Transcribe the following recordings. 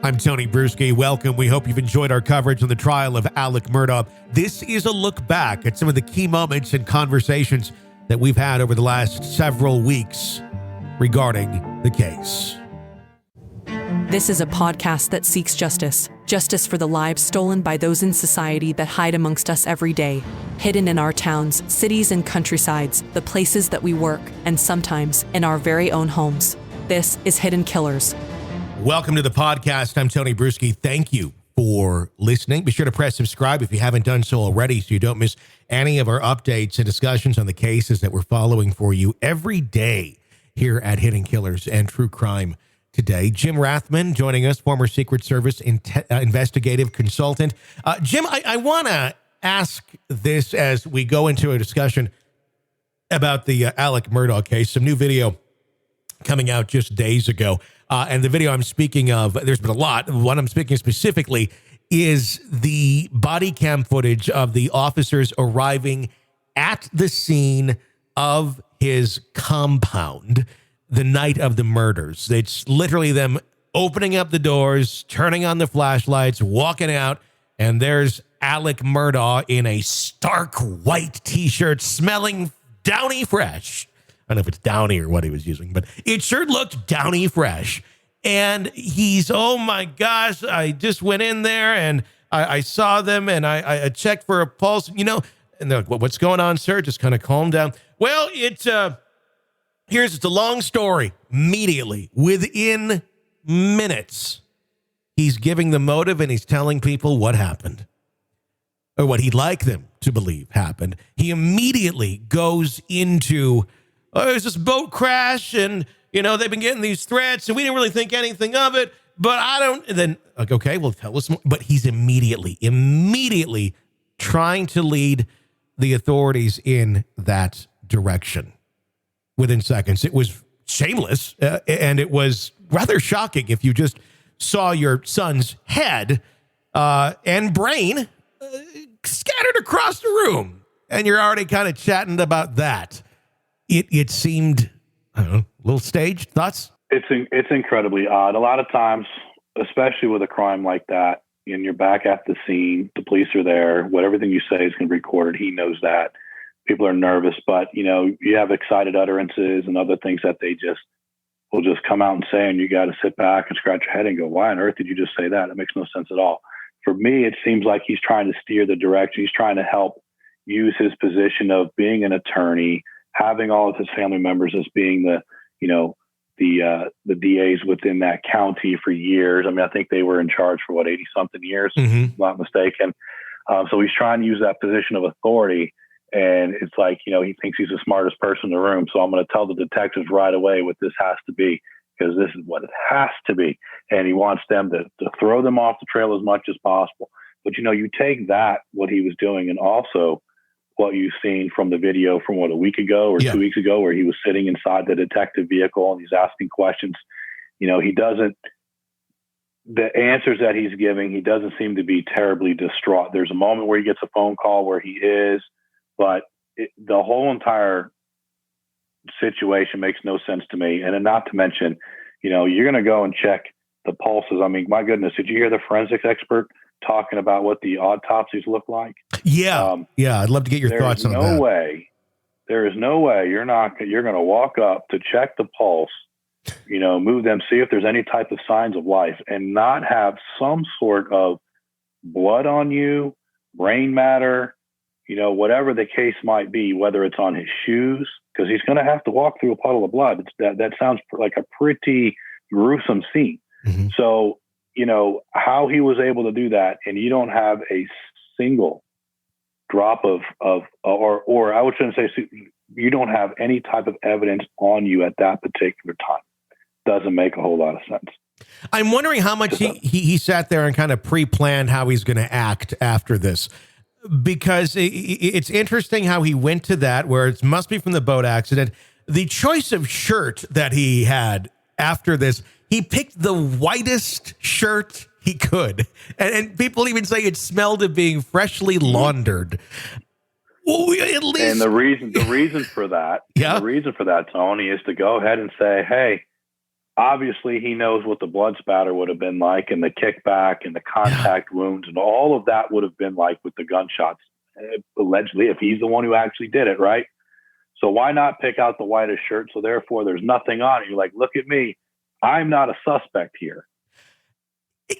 I'm Tony Bruschi. Welcome. We hope you've enjoyed our coverage on the trial of Alex Murdaugh. This is a look back at some of the key moments and conversations that we've had over the last several weeks regarding the case. This is a podcast that seeks justice. Justice for the lives stolen by those in society that hide amongst us every day. Hidden in our towns, cities, and countrysides, the places that we work, and sometimes in our very own homes. This is Hidden Killers. Welcome to the podcast. I'm Tony Bruschi. Thank you for listening. Be sure to press subscribe if you haven't done so already so you don't miss any of our updates and discussions on the cases that we're following for you every day here at Hidden Killers and True Crime Today. Jim Rathmann joining us, former Secret Service investigative consultant. Jim, I want to ask this as we go into a discussion about the Alex Murdaugh case. Some new video coming out just days ago. And the video I'm speaking of, there's been a lot. What I'm speaking specifically is the body cam footage of the officers arriving at the scene of his compound the night of the murders. It's literally them opening up the doors, turning on the flashlights, walking out, and there's Alex Murdaugh in a stark white t-shirt smelling downy fresh. I don't know if it's downy or what he was using, but it sure looked downy fresh. And he's, oh my gosh, I just went in there and I saw them and I checked for a pulse, and they're like, what's going on, sir? Just kind of calm down. Well, it's a long story. Immediately, within minutes, he's giving the motive and he's telling people what happened or what he'd like them to believe happened. He immediately goes into, there's this boat crash and, they've been getting these threats and we didn't really think anything of it, but I don't. And then, okay, well, tell us more. But he's immediately trying to lead the authorities in that direction within seconds. It was shameless and it was rather shocking if you just saw your son's head and brain scattered across the room and you're already kind of chatting about that. It seemed, I don't know, a little staged. Thoughts? It's incredibly odd. A lot of times, especially with a crime like that, and you're back at the scene, the police are there, everything you say is going to be recorded. He knows that. People are nervous, but, you have excited utterances and other things that they will just come out and say, and you got to sit back and scratch your head and go, why on earth did you just say that? It makes no sense at all. For me, it seems like he's trying to steer the direction. He's trying to help use his position of being an attorney, having all of his family members as being the DAs within that county for years. I mean, I think they were in charge for 80 something years, if I'm not mistaken. So he's trying to use that position of authority. And it's like, he thinks he's the smartest person in the room. So I'm going to tell the detectives right away what this has to be, because this is what it has to be. And he wants them to throw them off the trail as much as possible. But, you take that, what he was doing, and also what you've seen from the video from a week ago or 2 weeks ago, where he was sitting inside the detective vehicle and he's asking questions. The answers that he's giving, he doesn't seem to be terribly distraught. There's a moment where he gets a phone call where he is, but the whole entire situation makes no sense to me. And then not to mention, you're going to go and check the pulses. I mean, my goodness, did you hear the forensics expert talking about what the autopsies look like? Yeah. I'd love to get your thoughts on that. There is no way you're going to walk up to check the pulse, move them, see if there's any type of signs of life, and not have some sort of blood on you, brain matter, whatever the case might be, whether it's on his shoes, because he's going to have to walk through a puddle of blood. That sounds like a pretty gruesome scene. Mm-hmm. So, how he was able to do that, and you don't have a single drop or I shouldn't say, you don't have any type of evidence on you at that particular time. Doesn't make a whole lot of sense. I'm wondering how much he sat there and kind of pre-planned how he's going to act after this, because it's interesting how he went to that, where it must be from the boat accident. The choice of shirt that he had after this, he picked the whitest shirt he could. And people even say it smelled of being freshly laundered. Well, at least. And the reason for that, the reason for that, Tony, is to go ahead and say, hey, obviously he knows what the blood spatter would have been like, and the kickback and the contact wounds and all of that would have been like with the gunshots, allegedly, if he's the one who actually did it, right? So why not pick out the whitest shirt? So therefore there's nothing on it. You're like, look at me. I'm not a suspect here.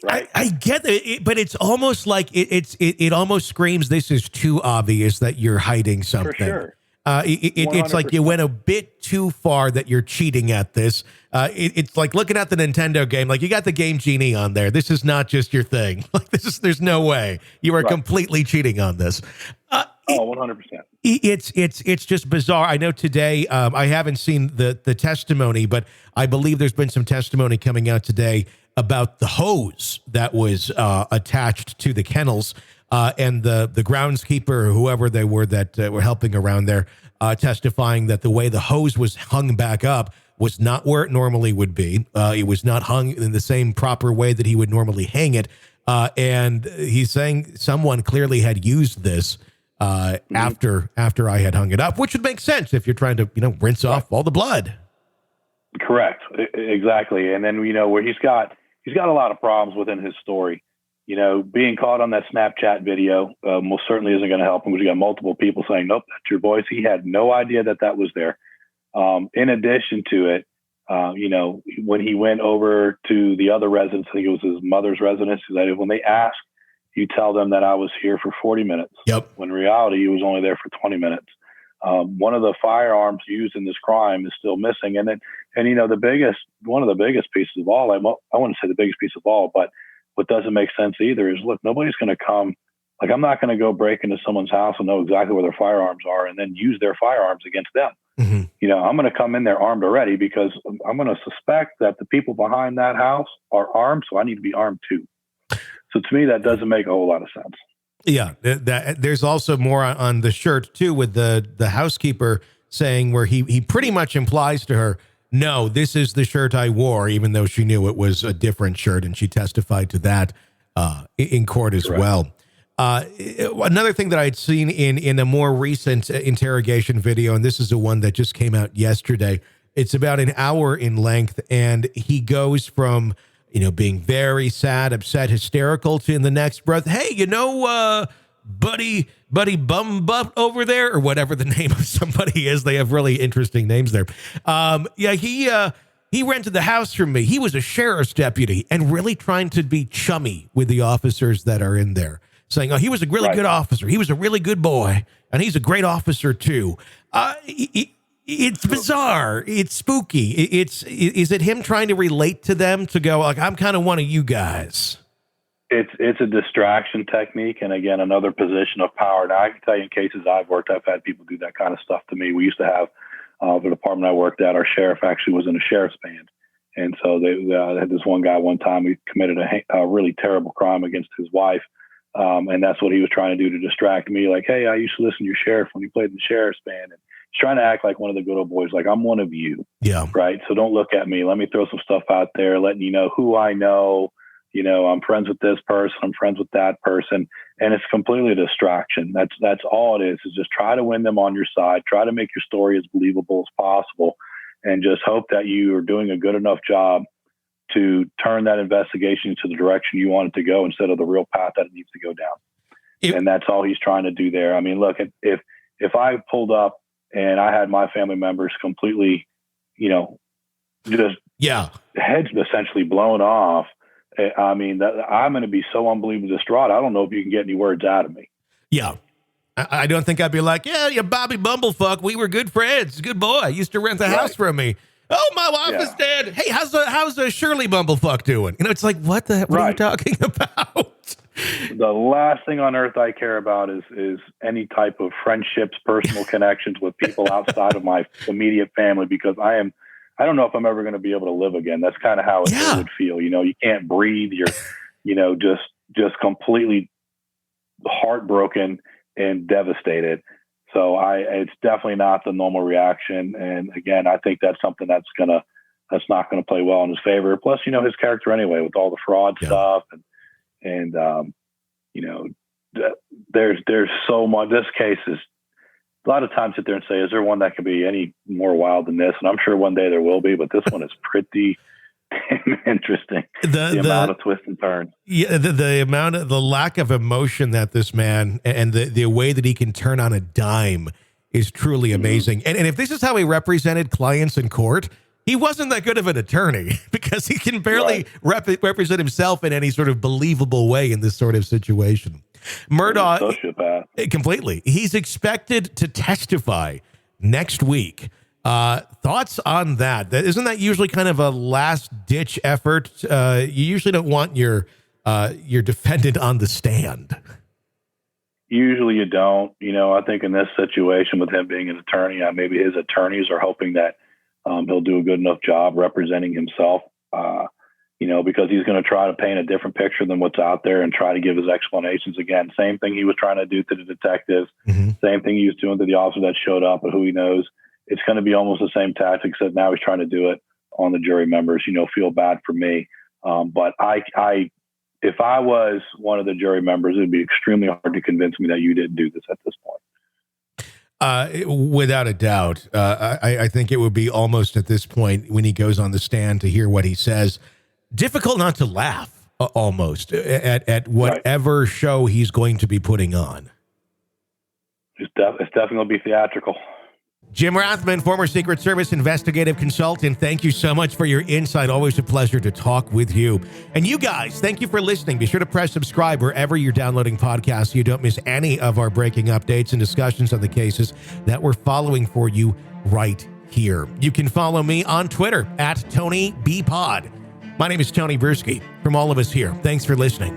Right. I get it, but it's almost like it almost screams this is too obvious that you're hiding something. For sure. It's like you went a bit too far that you're cheating at this. It's like looking at the Nintendo game, like you got the Game Genie on there. This is not just your thing. Like there's no way you are completely cheating on this. 100%. It's just bizarre. I know today, I haven't seen the testimony, but I believe there's been some testimony coming out today about the hose that was attached to the kennels, and the groundskeeper or whoever they were that were helping around there, testifying that the way the hose was hung back up was not where it normally would be. It was not hung in the same proper way that he would normally hang it. And he's saying someone clearly had used this after I had hung it up, which would make sense if you're trying to, rinse off all the blood. Correct. Exactly. And then, where he's got a lot of problems within his story. Being caught on that Snapchat video most certainly isn't going to help him, because you got multiple people saying, nope, that's your voice. He had no idea that was there. In addition to it, when he went over to the other residence, I think it was his mother's residence, that when they asked, you tell them that I was here for 40 minutes. Yep. When in reality, he was only there for 20 minutes. One of the firearms used in this crime is still missing. And one of the biggest pieces of all, I wouldn't say the biggest piece of all, but what doesn't make sense either is, look, nobody's going to come. Like, I'm not going to go break into someone's house and know exactly where their firearms are and then use their firearms against them. Mm-hmm. I'm going to come in there armed already, because I'm going to suspect that the people behind that house are armed. So I need to be armed too. So to me, that doesn't make a whole lot of sense. Yeah. There's also more on the shirt too, with the housekeeper saying, where he pretty much implies to her, no, this is the shirt I wore, even though she knew it was a different shirt. And she testified to that in court as well. Another thing that I'd seen in a more recent interrogation video, and this is the one that just came out yesterday, it's about an hour in length, and he goes from, being very sad, upset, hysterical, to in the next breath, hey, buddy bum butt over there, or whatever the name of somebody is. They have really interesting names there. He rented the house from me. He was a sheriff's deputy, and really trying to be chummy with the officers that are in there, saying, oh, he was a really good officer. He was a really good boy, and he's a great officer too. It's bizarre. It's spooky. Is it him trying to relate to them, to go like, I'm kind of one of you guys? It's a distraction technique. And again, another position of power. Now, I can tell you, in cases I've worked, I've had people do that kind of stuff to me. We used to have the department I worked at, our sheriff actually was in a sheriff's band. And so they had this one guy one time, he committed a really terrible crime against his wife. And that's what he was trying to do to distract me. Like, hey, I used to listen to your sheriff when he played in the sheriff's band. And he's trying to act like one of the good old boys, like, I'm one of you. Yeah. Right. So don't look at me. Let me throw some stuff out there, letting you know who I know. I'm friends with this person. I'm friends with that person. And it's completely a distraction. That's all it is just try to win them on your side. Try to make your story as believable as possible. And just hope that you are doing a good enough job to turn that investigation into the direction you want it to go, instead of the real path that it needs to go down. And that's all he's trying to do there. I mean, look, if I pulled up and I had my family members completely, just heads essentially blown off, I mean, I'm going to be so unbelievably distraught. I don't know if you can get any words out of me. Yeah. I don't think I'd be like, yeah, Bobby Bumblefuck. We were good friends. Good boy. Used to rent the house from me. Oh, my wife is dead. Hey, how's Shirley Bumblefuck doing? It's like, what are you talking about? The last thing on earth I care about is any type of friendships, personal connections with people outside of my immediate family, because I don't know if I'm ever going to be able to live again. That's kind of how it would feel. You can't breathe. You're, just completely heartbroken and devastated. So it's definitely not the normal reaction. And again, I think that's something that's not going to play well in his favor. Plus, his character anyway, with all the fraud stuff and there's so much. This case is, a lot of times sit there and say, is there one that could be any more wild than this? And I'm sure one day there will be, but this one is pretty interesting. The amount of twists and turns. Yeah, the lack of emotion that this man and the way that he can turn on a dime is truly amazing. And if this is how he represented clients in court, he wasn't that good of an attorney because he can barely represent himself in any sort of believable way in this sort of situation. Murdaugh, completely. He's expected to testify next week. Thoughts on that? Isn't that usually kind of a last-ditch effort? You usually don't want your defendant on the stand. Usually you don't. I think in this situation with him being an attorney, maybe his attorneys are hoping that he'll do a good enough job representing himself, because he's going to try to paint a different picture than what's out there and try to give his explanations. Again, same thing he was trying to do to the detectives, same thing he was doing to the officer that showed up, but who he knows. It's going to be almost the same tactics that now he's trying to do it on the jury members. Feel bad for me. But if I was one of the jury members, it would be extremely hard to convince me that you didn't do this at this point. Without a doubt. I think it would be almost at this point when he goes on the stand to hear what he says, difficult not to laugh almost at whatever show he's going to be putting on. It's definitely going to be theatrical. Jim Rathmann, former Secret Service investigative consultant, thank you so much for your insight. Always a pleasure to talk with you. And you guys, thank you for listening. Be sure to press subscribe wherever you're downloading podcasts so you don't miss any of our breaking updates and discussions on the cases that we're following for you right here. You can follow me on Twitter @TonyBPod. My name is Tony Bruschi. From all of us here, thanks for listening.